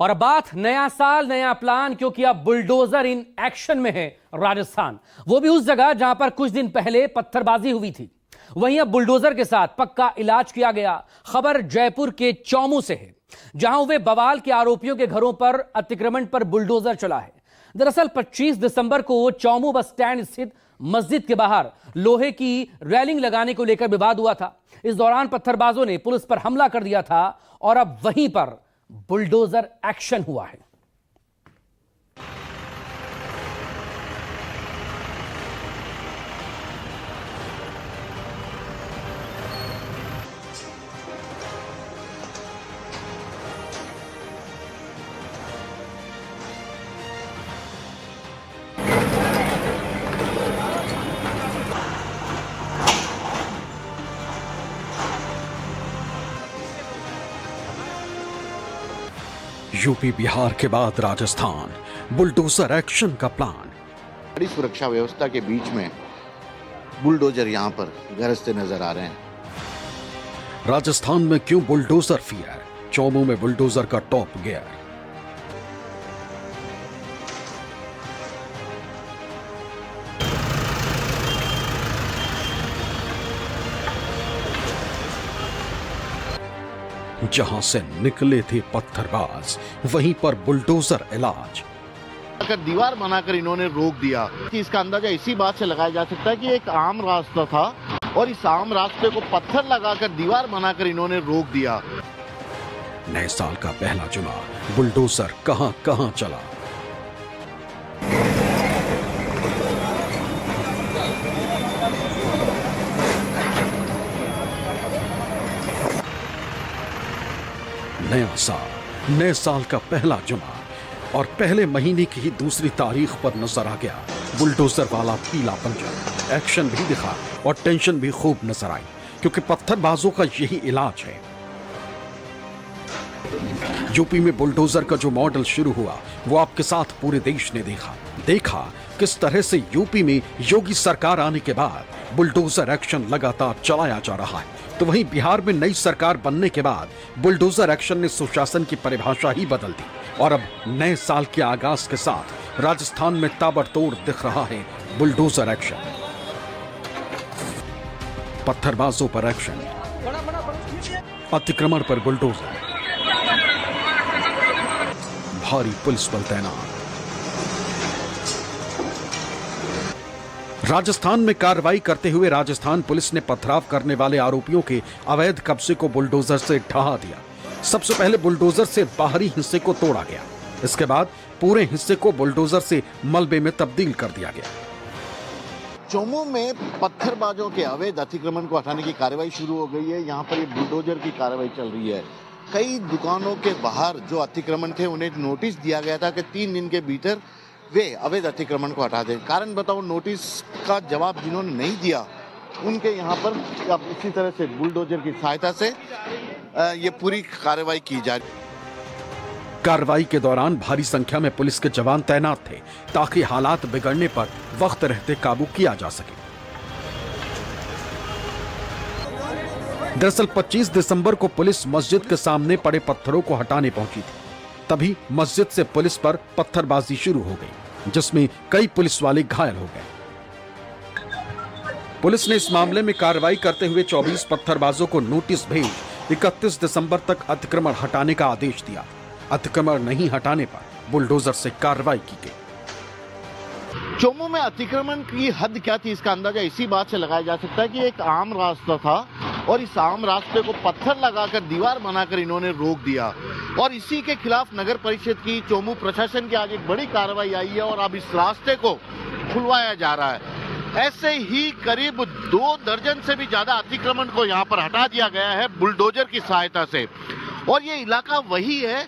और बात नया साल नया प्लान, क्योंकि अब बुलडोजर इन एक्शन में है राजस्थान। वो भी उस जगह जहां पर कुछ दिन पहले पत्थरबाजी हुई थी, वहीं अब बुलडोजर के साथ पक्का इलाज किया गया। खबर जयपुर के चौमू से है, जहां हुए बवाल के आरोपियों के घरों पर अतिक्रमण पर बुलडोजर चला है। दरअसल 25 दिसंबर को चौमू बस स्टैंड स्थित मस्जिद के बाहर लोहे की रेलिंग लगाने को लेकर विवाद हुआ था। इस दौरान पत्थरबाजों ने पुलिस पर हमला कर दिया था और अब वहीं पर बुलडोजर एक्शन हुआ है। यूपी बिहार के बाद राजस्थान, बुलडोजर एक्शन का प्लान। बड़ी सुरक्षा व्यवस्था के बीच में बुलडोजर यहां पर गरजते नजर आ रहे हैं। राजस्थान में क्यों बुलडोजर फियर? चौमू में बुलडोजर का टॉप गियर। जहां से निकले थे पत्थरबाज, वहीं पर बुलडोजर इलाज। अगर दीवार बनाकर इन्होंने रोक दिया कि इसका अंदाजा इसी बात से लगाया जा सकता है कि एक आम रास्ता था और इस आम रास्ते को पत्थर लगाकर दीवार बनाकर इन्होंने रोक दिया। नए साल का पहला जुमा, बुलडोजर कहां कहां चला। नए साल का पहला जुमा और पहले महीने की ही दूसरी तारीख पर नजर आ गया बुलडोजर वाला पीला पंजा। एक्शन भी दिखा और टेंशन भी खूब नजर आई, क्योंकि पत्थरबाजों का यही इलाज है। यूपी में बुलडोजर का जो मॉडल शुरू हुआ, वो आपके साथ पूरे देश ने देखा किस तरह से यूपी में योगी सरकार आने के बाद बुलडोजर एक्शन लगातार चलाया जा रहा है। तो वहीं बिहार में नई सरकार बनने के बाद बुलडोजर एक्शन ने सुशासन की परिभाषा ही बदल दी और अब नए साल के आगाज के साथ राजस्थान में ताबड़तोड़ दिख रहा है बुलडोजर एक्शन। पत्थरबाजों पर एक्शन, अतिक्रमण पर बुलडोजर, भारी पुलिस बल तैनात। राजस्थान में कार्रवाई करते हुए राजस्थान पुलिस ने पथराव करने वाले आरोपियों के अवैध कब्जे को बुलडोजर से ढहा दिया। सबसे पहले बुलडोजर से बाहरी हिस्से को तोड़ा गया, इसके बाद पूरे हिस्से को बुलडोजर से मलबे में तब्दील कर दिया गया। चौमू में पत्थरबाजों के अवैध अतिक्रमण को हटाने की कार्रवाई शुरू हो गई है। यहाँ पर ये बुलडोजर की कार्रवाई चल रही है। कई दुकानों के बाहर जो अतिक्रमण थे, उन्हें नोटिस दिया गया था कि 3 दिन के भीतर वे अवैध अतिक्रमण को हटा दें। कारण बताओ, नोटिस का जवाब जिन्होंने नहीं दिया, उनके यहाँ पर अब इसी तरह से बुलडोजर की सहायता से ये पूरी कार्रवाई की जा रही। कार्रवाई के दौरान भारी संख्या में पुलिस के जवान तैनात थे, ताकि हालात बिगड़ने पर वक्त रहते काबू किया जा सके। दरअसल 25 दिसंबर को पुलिस मस्जिद के सामने पड़े पत्थरों को हटाने पहुंची थी। तभी मस्जिद से पुलिस पर पत्थरबाजी शुरू हो गई, जिसमें कई पुलिस वाले घायल हो गए। पुलिस ने इस मामले में कार्रवाई करते हुए 24 पत्थरबाजों को नोटिस भेज 31 दिसंबर तक अतिक्रमण हटाने का आदेश दिया। अतिक्रमण नहीं हटाने पर बुलडोजर से कार्रवाई की गई। चौमू में अतिक्रमण की हद क्या थी, इसका अंदाजा इसी बात से लगाया जा सकता है कि एक आम रास्ता था और इस आम रास्ते को पत्थर लगाकर दीवार बनाकर इन्होंने रोक दिया और इसी के खिलाफ नगर परिषद की, चौमू प्रशासन की आज एक बड़ी कार्रवाई आई है और अब इस रास्ते को खुलवाया जा रहा है। ऐसे ही करीब 2 दर्जन से भी ज्यादा अतिक्रमण को यहाँ पर हटा दिया गया है बुलडोजर की सहायता से। और ये इलाका वही है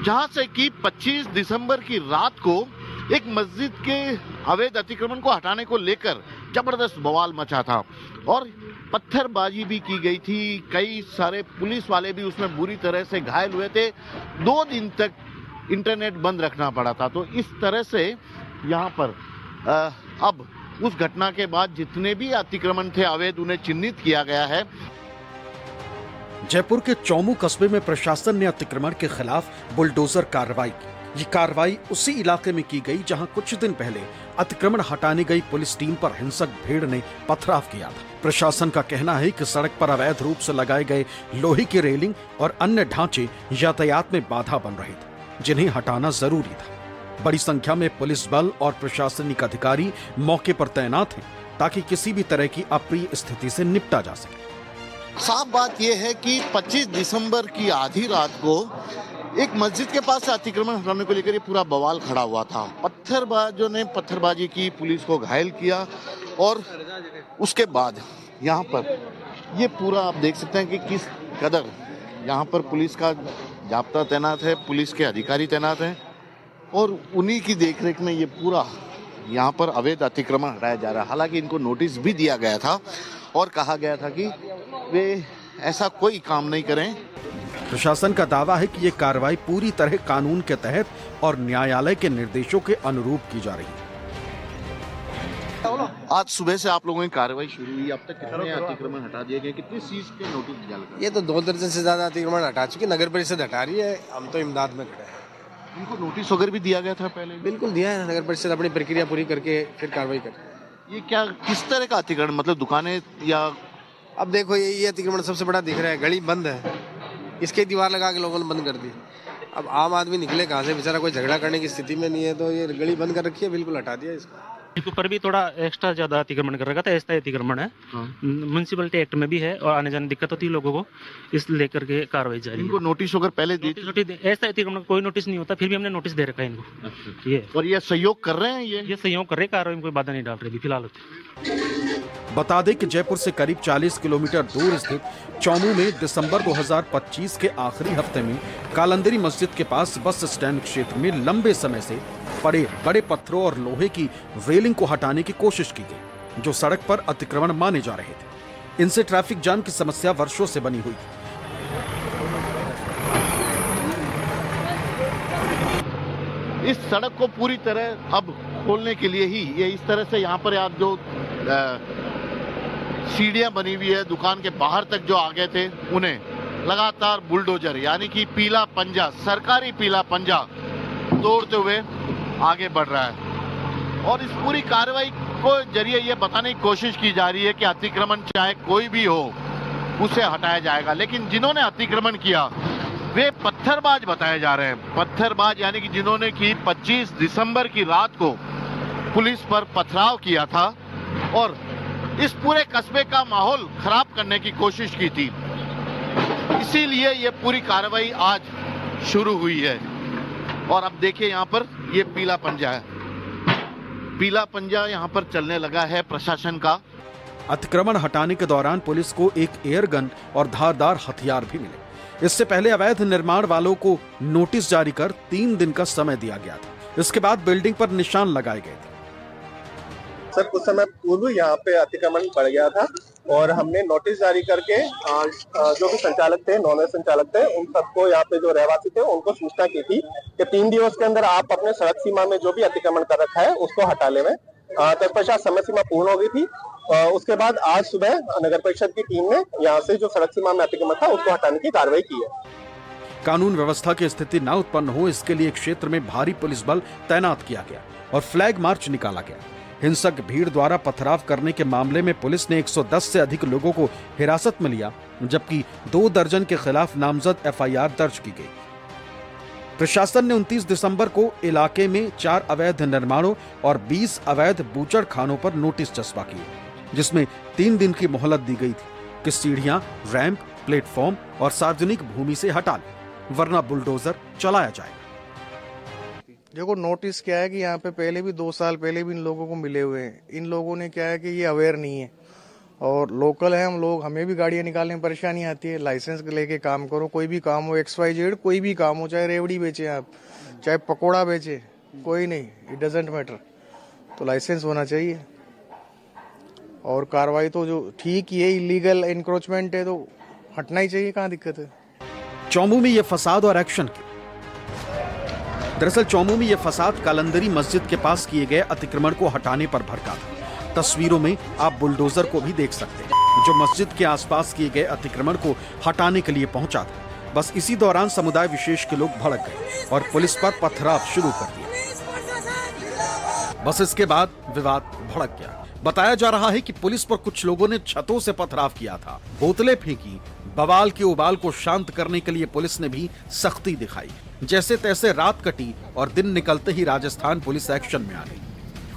जहाँ से कि 25 दिसंबर की रात को एक मस्जिद के अवैध अतिक्रमण को हटाने को लेकर जबरदस्त बवाल मचा था और पत्थरबाजी भी की गई थी। कई सारे पुलिस वाले भी उसमें बुरी तरह से घायल हुए थे। 2 दिन तक इंटरनेट बंद रखना पड़ा था। तो इस तरह से यहाँ पर अब उस घटना के बाद जितने भी अतिक्रमण थे अवैध, उन्हें चिन्हित किया गया है। जयपुर के चौमू कस्बे में प्रशासन ने अतिक्रमण के खिलाफ बुलडोजर कार्रवाई की। ये कार्रवाई उसी इलाके में की गई जहां कुछ दिन पहले अतिक्रमण हटाने गई पुलिस टीम पर हिंसक भीड़ ने पथराव किया था। प्रशासन का कहना है कि सड़क पर अवैध रूप से लगाए गए लोहे की रेलिंग और अन्य ढांचे यातायात में बाधा बन रहे थे, जिन्हें हटाना जरूरी था। बड़ी संख्या में पुलिस बल और प्रशासनिक अधिकारी मौके पर तैनात हैं ताकि किसी भी तरह की अप्रिय स्थिति से निपटा जा सके। साफ बात यह है कि 25 दिसंबर की आधी रात को एक मस्जिद के पास से अतिक्रमण हटाने को लेकर ये पूरा बवाल खड़ा हुआ था। पत्थरबाजों ने पत्थरबाजी की, पुलिस को घायल किया और उसके बाद यहाँ पर ये पूरा आप देख सकते हैं कि किस कदर यहाँ पर पुलिस का जाब्ता तैनात है, पुलिस के अधिकारी तैनात हैं और उन्हीं की देखरेख में ये पूरा यहाँ पर अवैध अतिक्रमण हटाया जा रहा है। हालांकि इनको नोटिस भी दिया गया था और कहा गया था कि वे ऐसा कोई काम नहीं करें। प्रशासन का दावा है कि ये कार्रवाई पूरी तरह कानून के तहत और न्यायालय के निर्देशों के अनुरूप की जा रही है। आज सुबह से आप लोगों की कार्रवाई शुरू हुई, अब तक कितने अतिक्रमण हटा दिए गए, कितनी चीज के नोटिस दिया लगा? ये तो 2 दर्जन से ज्यादा अतिक्रमण हटा चुकी, नगर परिषद हटा रही है, हम तो इमदाद में खड़े हैं। इनको नोटिस वगैरह भी दिया गया था पहले? बिल्कुल दिया है, नगर परिषद अपनी प्रक्रिया पूरी करके फिर कार्रवाई करे। ये क्या किस तरह का अतिक्रमण, मतलब दुकानें या? अब देखो ये अतिक्रमण सबसे बड़ा दिख रहा है, गली बंद है, इसके दीवार लगा के लोगों ने बंद कर दी। अब आम आदमी निकले कहाँ से, बेचारा कोई झगड़ा करने की स्थिति में नहीं है, तो ये गली बंद कर रखी है, बिल्कुल हटा दिया इसको। ऊपर भी थोड़ा एक्स्ट्रा ज्यादा अतिक्रमण कर रखा था, ऐसा अतिक्रमण है। म्युनिसिपैलिटी एक्ट में भी है और आने जाने दिक्कत होती है लोगों को, इस लेकर के कार्रवाई जारी है। इनको नोटिस वगैरह पहले दी? ऐसा अतिक्रमण कोई नोटिस नहीं होता, फिर भी हमने नोटिस दे रखा है इनको। ये और ये सहयोग कर रहे हैं? ये सहयोग कर रहे, कार्रवाई में कोई बाधा नहीं डाल रही फिलहाल। बता दें कि जयपुर से करीब 40 किलोमीटर दूर स्थित चौमू में दिसंबर 2025 के आखिरी हफ्ते में कालंदरी मस्जिद के पास बस स्टैंड क्षेत्र में लंबे समय से पड़े बड़े पत्थरों और लोहे की रेलिंग को हटाने की कोशिश की गई, जो सड़क पर अतिक्रमण माने जा रहे थे। इनसे ट्रैफिक जाम की समस्या वर्षों से बनी हुई थी। इस सड़क को पूरी तरह अब खोलने के लिए ही ये इस तरह से यहाँ पर आप जो सीढ़ियां बनी हुई है दुकान के बाहर तक जो आ गए थे, उन्हें लगातार बुलडोजर यानी कि पीला पंजा, सरकारी पीला पंजा तोड़ते हुए आगे बढ़ रहा है। और इस पूरी कार्रवाई को जरिए ये बताने की कोशिश की जा रही है कि अतिक्रमण चाहे कोई भी हो उसे हटाया जाएगा, लेकिन जिन्होंने अतिक्रमण किया वे पत्थरबाज बताए जा रहे हैं। पत्थरबाज यानी कि जिन्होंने की 25 दिसंबर की रात को पुलिस पर पथराव किया था और इस पूरे कस्बे का माहौल खराब करने की कोशिश की थी। इसीलिए ये पूरी कार्रवाई आज शुरू हुई है। और अब देखिए यहाँ पर ये पीला पंजा है, पीला पंजा यहाँ पर चलने लगा है प्रशासन का। अतिक्रमण हटाने के दौरान पुलिस को एक एयर गन और धारदार हथियार भी मिले। इससे पहले अवैध निर्माण वालों को नोटिस जारी कर 3 दिन का समय दिया गया था। इसके बाद बिल्डिंग पर निशान लगाए गए थे। सर कुछ समय पूर्व यहाँ पे अतिक्रमण बढ़ गया था और हमने नोटिस जारी करके जो भी संचालक थे, नॉन संचालक थे, उन सबको यहाँ पे जो रहवासी थे उनको सूचना की थी कि 3 दिवस के अंदर आप अपने सड़क सीमा में जो भी अतिक्रमण कर रखा है उसको हटा लें। तत्पश्चात समय सीमा पूर्ण हो गई थी। उसके बाद आज सुबह नगर परिषद की टीम ने यहाँ से जो सड़क सीमा में अतिक्रमण था उसको हटाने की कार्रवाई की है। कानून व्यवस्था की स्थिति न उत्पन्न हो, इसके लिए क्षेत्र में भारी पुलिस बल तैनात किया गया और फ्लैग मार्च निकाला गया। हिंसक भीड़ द्वारा पथराव करने के मामले में पुलिस ने 110 से अधिक लोगों को हिरासत में लिया, जबकि 2 दर्जन के खिलाफ नामजद एफआईआर दर्ज की गई। प्रशासन ने 29 दिसंबर को इलाके में 4 अवैध निर्माणों और 20 अवैध बूचड़ खानों पर नोटिस चस्पा किए, जिसमें 3 दिन की मोहलत दी गई थी कि सीढ़ियां, रैंप, प्लेटफॉर्म और सार्वजनिक भूमि से हटा लें, वरना बुलडोजर चलाया जाएगा। देखो नोटिस क्या है कि यहाँ पे पहले भी 2 साल पहले भी इन लोगों को मिले हुए हैं। इन लोगों ने क्या है कि ये अवेयर नहीं है और लोकल है हम लोग, हमें भी गाड़ियाँ निकालने में परेशानी आती है। लाइसेंस लेके काम करो, कोई भी काम हो, XYZ कोई भी काम हो, चाहे रेवड़ी बेचे आप, चाहे पकोड़ा बेचे, कोई नहीं, इट डजेंट मैटर, तो लाइसेंस होना चाहिए। और कार्रवाई तो जो ठीक ही है, इलीगल इंक्रोचमेंट है तो हटना ही चाहिए, कहाँ दिक्कत है। चौमू में ये फसाद और एक्शन की। दरअसल चौमू में ये फसाद कालंदरी मस्जिद के पास किए गए अतिक्रमण को हटाने पर भड़का था। तस्वीरों में आप बुलडोजर को भी देख सकते हैं। जो मस्जिद के आसपास किए गए अतिक्रमण को हटाने के लिए पहुंचा था। बस इसी दौरान समुदाय विशेष के लोग भड़क गए और पुलिस पर पथराव शुरू कर दिया। बस इसके बाद विवाद भड़क गया। बताया जा रहा है कि पुलिस पर कुछ लोगों ने छतों से पथराव किया था, बोतलें फेंकी। बवाल के उबाल को शांत करने के लिए पुलिस ने भी सख्ती दिखाई। जैसे तैसे रात कटी और दिन निकलते ही राजस्थान पुलिस एक्शन में आ गई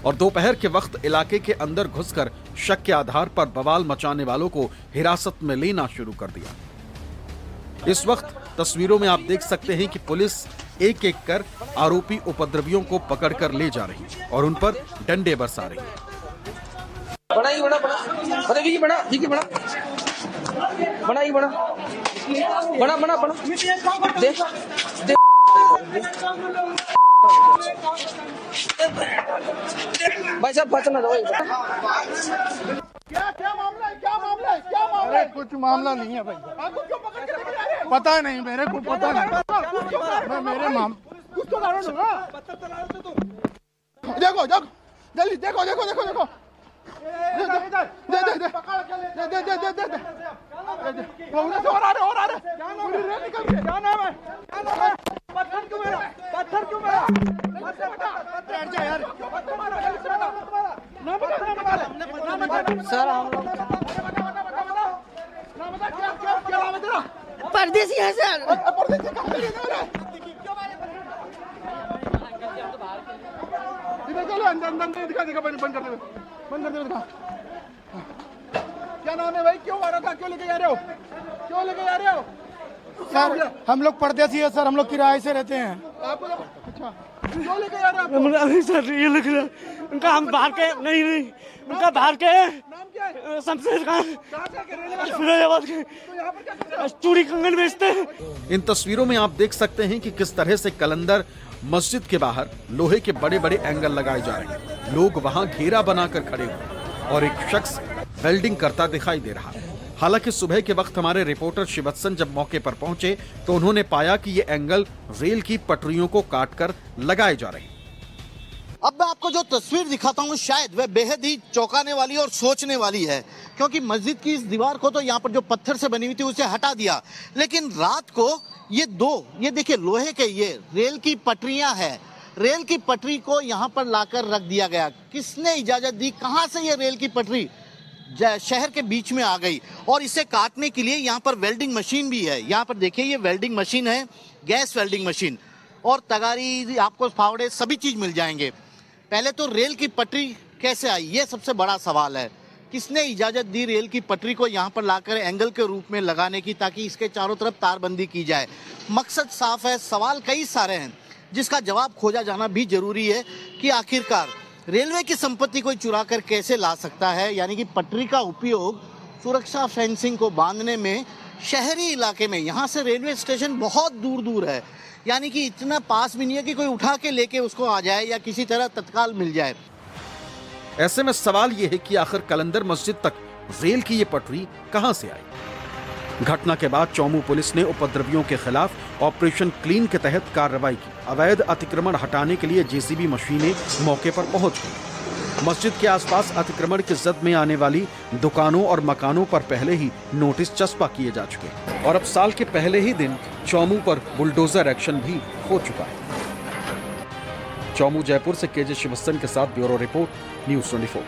और दोपहर के वक्त इलाके के अंदर घुसकर शक के आधार पर बवाल मचाने वालों को हिरासत में लेना शुरू कर दिया। इस वक्त तस्वीरों में आप देख सकते हैं कि पुलिस एक एक कर आरोपी उपद्रवियों को पकड़कर ले जा रही है और उन पर डंडे बरसा रही है। भाई साहब बचना दो। क्या मामला है? क्या मामला है? क्या मामला है? कुछ मामला नहीं है भाई। आपको क्यों पकड़ के लेके जा रहे हैं? पता नहीं, मेरे को पता नहीं। मैं मेरे माम कुछ तो डालो ना। देखो देखो जल्दी देखो देखो देखो देखो दे दे दे दे दे दे दे दे और आ रहे पूरी रेल निकल गई। क्या नाम है? पत्थर क्यों मेरा? पत्थर क्यों मेरा? बैठ जा यार। सर हम लोग परदेसी है सर। चलो अंदर दिखा दिखा बंद कर दे दिखा। क्या नाम है भाई? क्यों आ रहा था? क्यों लेके जा रहे हो? क्यों लेके जा रहे हो? सर हम लोग परदेसी है सर, हम लोग किराए से रहते हैं। आपको अच्छा क्यों लेके जा रहे हो? अभी सर ये लिख रहा उनका, हम बाहर के नहीं उनका बाहर के नाम क्या है? शमशेर खान, फिरोजाबाद के, चूड़ी कंगन बेचते हैं। इन तस्वीरों में आप देख सकते हैं कि किस तरह से कलंदर मस्जिद के बाहर लोहे के बड़े बड़े एंगल लगाए जा रहे हैं। लोग वहां घेरा बनाकर खड़े हुए और एक शख्स वेल्डिंग करता दिखाई दे रहा है। हालांकि सुबह के वक्त हमारे रिपोर्टर शिवत्सन जब मौके पर पहुंचे तो उन्होंने पाया कि ये एंगल रेल की पटरियों को काटकर लगाए जा रहे हैं। अब मैं आपको जो तस्वीर दिखाता हूँ शायद वह बेहद ही चौंकाने वाली और सोचने वाली है, क्योंकि मस्जिद की इस दीवार को तो यहाँ पर जो पत्थर से बनी हुई थी उसे हटा दिया, लेकिन रात को ये देखिए लोहे के ये रेल की पटरियां हैं, रेल की पटरी को यहाँ पर लाकर रख दिया गया। किसने इजाजत दी? कहाँ से ये रेल की पटरी शहर के बीच में आ गई? और इसे काटने के लिए यहाँ पर वेल्डिंग मशीन भी है। यहाँ पर देखिए ये वेल्डिंग मशीन है, गैस वेल्डिंग मशीन, और तगारी, आपको फावड़े सभी चीज मिल जाएंगे। पहले तो रेल की पटरी कैसे आई, ये सबसे बड़ा सवाल है। किसने इजाजत दी रेल की पटरी को यहाँ पर लाकर एंगल के रूप में लगाने की, ताकि इसके चारों तरफ तारबंदी की जाए? मकसद साफ है, सवाल कई सारे हैं जिसका जवाब खोजा जाना भी जरूरी है कि आखिरकार रेलवे की संपत्ति कोई चुरा कर कैसे ला सकता है। यानी कि पटरी का उपयोग सुरक्षा फेंसिंग को बांधने में, शहरी इलाके में, यहाँ से रेलवे स्टेशन बहुत दूर दूर है, यानी कि इतना पास भी नहीं है कि कोई उठा के लेके उसको आ जाए या किसी तरह तत्काल मिल जाए। ऐसे में सवाल यह है कि आखिर कलंदर मस्जिद तक रेल की ये पटरी कहां से आई? घटना के बाद चौमू पुलिस ने उपद्रवियों के खिलाफ ऑपरेशन क्लीन के तहत कार्रवाई की। अवैध अतिक्रमण हटाने के लिए जेसीबी मशीनें मौके पर पहुंच गई। मस्जिद के आसपास अतिक्रमण की जद में आने वाली दुकानों और मकानों पर पहले ही नोटिस चस्पा किए जा चुके हैं और अब साल के पहले ही दिन चौमू पर बुलडोजर एक्शन भी हो चुका है। चौमू जयपुर से केजे शिवस्सन के साथ ब्यूरो रिपोर्ट, न्यूज़ 24।